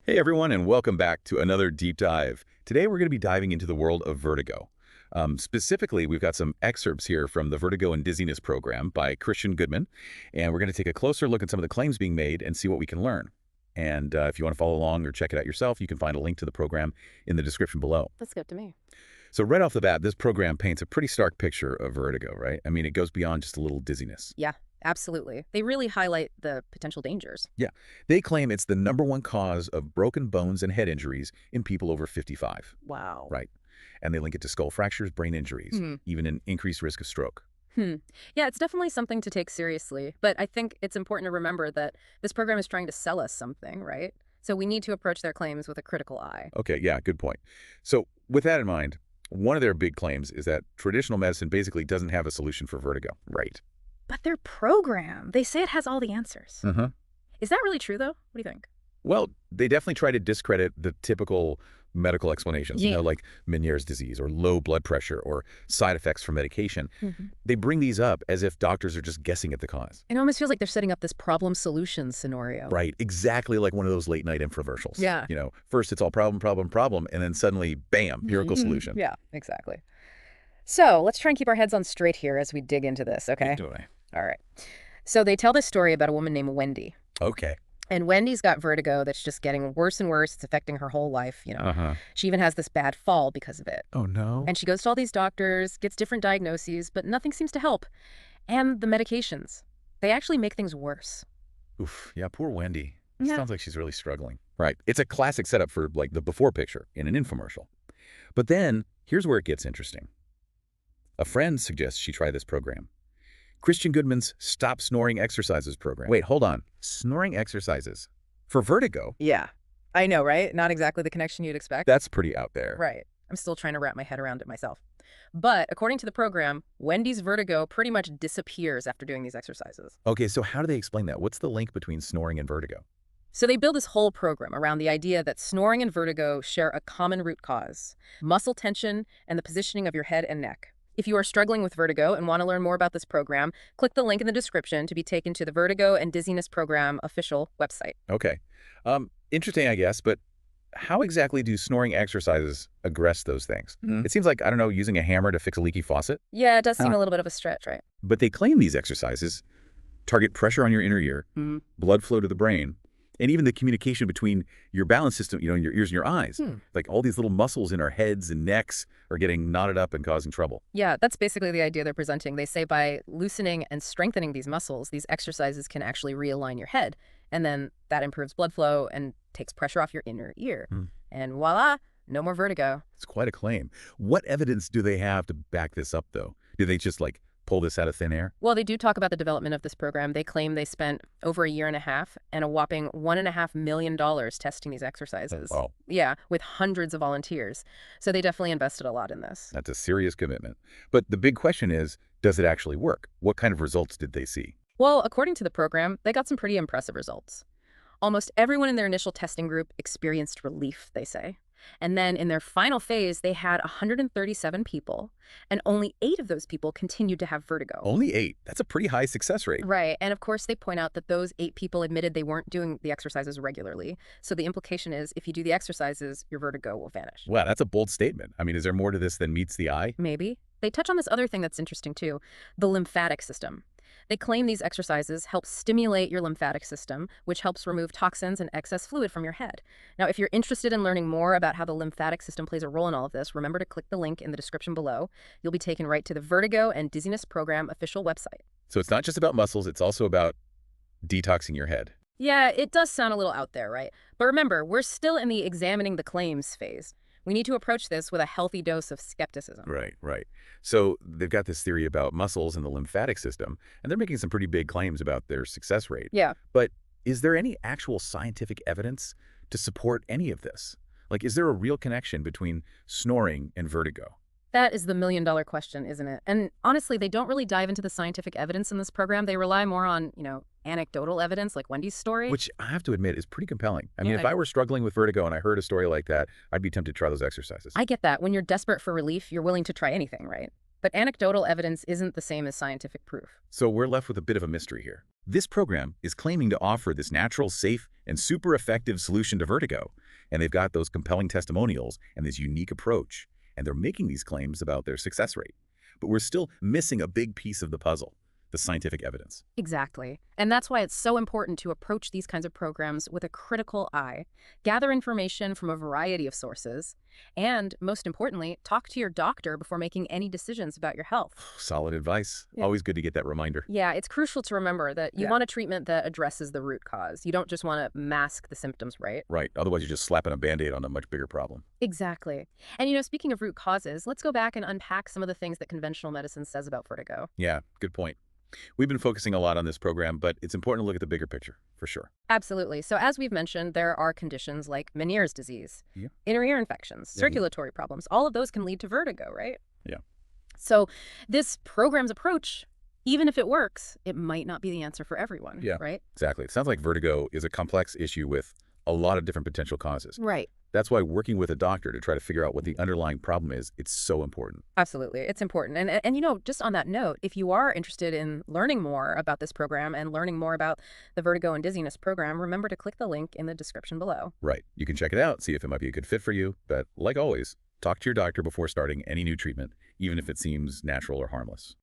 Hey everyone, and welcome back to another deep dive. Today we're going to be diving into the world of vertigo. Specifically, we've got some excerpts here from the Vertigo and Dizziness Program by Christian Goodman, and we're going to take a closer look at some of the claims being made and see what we can learn. And if you want to follow along or check it out yourself, you can find a link to the program in the description below. That's good to me. So right off the bat, this program paints a pretty stark picture of vertigo, right? I mean, it goes beyond just a little dizziness. Yeah, absolutely. They really highlight the potential dangers. Yeah, they claim it's the #1 cause of broken bones and head injuries in people over 55. Wow. Right. And they link it to skull fractures, brain injuries, Hmm. even an increased risk of stroke. Yeah, it's definitely something to take seriously. But I think it's important to remember that this program is trying to sell us something, right? So we need to approach their claims with a critical eye. Okay, yeah, good point. So with that in mind, one of their big claims is that traditional medicine basically doesn't have a solution for vertigo. Right. But their program, they say it has all the answers. Mm-hmm. Is that really true, though? What do you think? Well, they definitely try to discredit the typical medical explanations, Yeah. like Ménière's disease or low blood pressure or side effects from medication. Mm-hmm. They bring these up as if doctors are just guessing at the cause. It almost feels like they're setting up this problem-solution scenario. Right, exactly like one of those late-night infomercials. Yeah. First it's all problem, and then suddenly, bam, miracle solution. Yeah, exactly. So let's try and keep our heads on straight here as we dig into this, okay? Do I? All right. So they tell this story about a woman named Wendy. Okay. And Wendy's got vertigo that's just getting worse and worse. It's affecting her whole life, Uh-huh. She even has this bad fall because of it. Oh, no. And she goes to all these doctors, gets different diagnoses, but nothing seems to help. And the medications, they actually make things worse. Oof, yeah, poor Wendy. Yeah. Sounds like she's really struggling. Right. It's a classic setup for, the before picture in an infomercial. But then, here's where it gets interesting. A friend suggests she try this program. Christian Goodman's Stop Snoring Exercises program. Wait, hold on. Snoring exercises for vertigo? Yeah. I know, right? Not exactly the connection you'd expect. That's pretty out there. Right. I'm still trying to wrap my head around it myself. But according to the program, Wendy's vertigo pretty much disappears after doing these exercises. Okay, so how do they explain that? What's the link between snoring and vertigo? So they build this whole program around the idea that snoring and vertigo share a common root cause: muscle tension and the positioning of your head and neck. If you are struggling with vertigo and want to learn more about this program, click the link in the description to be taken to the Vertigo and Dizziness Program official website. Okay. Interesting, I guess, but how exactly do snoring exercises address those things? It seems like, I don't know, using a hammer to fix a leaky faucet. Yeah, it does seem a little bit of a stretch, right? But they claim these exercises target pressure on your inner ear, blood flow to the brain, and even the communication between your balance system, your ears and your eyes. Like all these little muscles in our heads and necks are getting knotted up and causing trouble. Yeah, that's basically the idea they're presenting. They say by loosening and strengthening these muscles, these exercises can actually realign your head. And then that improves blood flow and takes pressure off your inner ear. And voila, no more vertigo. It's quite a claim. What evidence do they have to back this up, though? Do they just, pull this out of thin air? Well, they do talk about the development of this program. They claim they spent over a year and a half and a whopping $1.5 million testing these exercises. Wow. Yeah, with hundreds of volunteers. So they definitely invested a lot in this. That's a serious commitment. But the big question is, does it actually work? What kind of results did they see? Well, according to the program, they got some pretty impressive results. Almost everyone in their initial testing group experienced relief, they say. And then in their final phase, they had 137 people, and only 8 of those people continued to have vertigo. Only 8. That's a pretty high success rate. Right. And of course, they point out that those 8 people admitted they weren't doing the exercises regularly. So the implication is if you do the exercises, your vertigo will vanish. Wow, that's a bold statement. I mean, is there more to this than meets the eye? Maybe. They touch on this other thing that's interesting, too, the lymphatic system. They claim these exercises help stimulate your lymphatic system, which helps remove toxins and excess fluid from your head. Now, if you're interested in learning more about how the lymphatic system plays a role in all of this, remember to click the link in the description below. You'll be taken right to the Vertigo and Dizziness Program official website. So it's not just about muscles, it's also about detoxing your head. Yeah, it does sound a little out there, right? But remember, we're still in the examining the claims phase. We need to approach this with a healthy dose of skepticism. Right. So they've got this theory about muscles and the lymphatic system, and they're making some pretty big claims about their success rate. Yeah. But is there any actual scientific evidence to support any of this? Is there a real connection between snoring and vertigo? That is the million-dollar question, isn't it? And honestly, they don't really dive into the scientific evidence in this program. They rely more on, anecdotal evidence like Wendy's story. Which I have to admit is pretty compelling. I mean, Yeah. if I were struggling with vertigo and I heard a story like that, I'd be tempted to try those exercises. I get that. When you're desperate for relief, you're willing to try anything, right? But anecdotal evidence isn't the same as scientific proof. So we're left with a bit of a mystery here. This program is claiming to offer this natural, safe, and super effective solution to vertigo. And they've got those compelling testimonials and this unique approach. And they're making these claims about their success rate. But we're still missing a big piece of the puzzle, the scientific evidence. Exactly. And that's why it's so important to approach these kinds of programs with a critical eye. Gather information from a variety of sources. And, most importantly, talk to your doctor before making any decisions about your health. Solid advice. Yeah. Always good to get that reminder. Yeah, it's crucial to remember that you want a treatment that addresses the root cause. You don't just want to mask the symptoms, right? Right. Otherwise, you're just slapping a Band-Aid on a much bigger problem. Exactly. And, speaking of root causes, let's go back and unpack some of the things that conventional medicine says about vertigo. Yeah, good point. We've been focusing a lot on this program, but it's important to look at the bigger picture, for sure. Absolutely. So as we've mentioned, there are conditions like Ménière's disease, inner ear infections, circulatory problems. All of those can lead to vertigo, right? Yeah. So this program's approach, even if it works, it might not be the answer for everyone, right? Exactly. It sounds like vertigo is a complex issue with a lot of different potential causes. Right. That's why working with a doctor to try to figure out what the underlying problem is, it's so important. Absolutely. It's important. And just on that note, if you are interested in learning more about this program and learning more about the Vertigo and Dizziness program, remember to click the link in the description below. Right. You can check it out, see if it might be a good fit for you. But like always, talk to your doctor before starting any new treatment, even if it seems natural or harmless.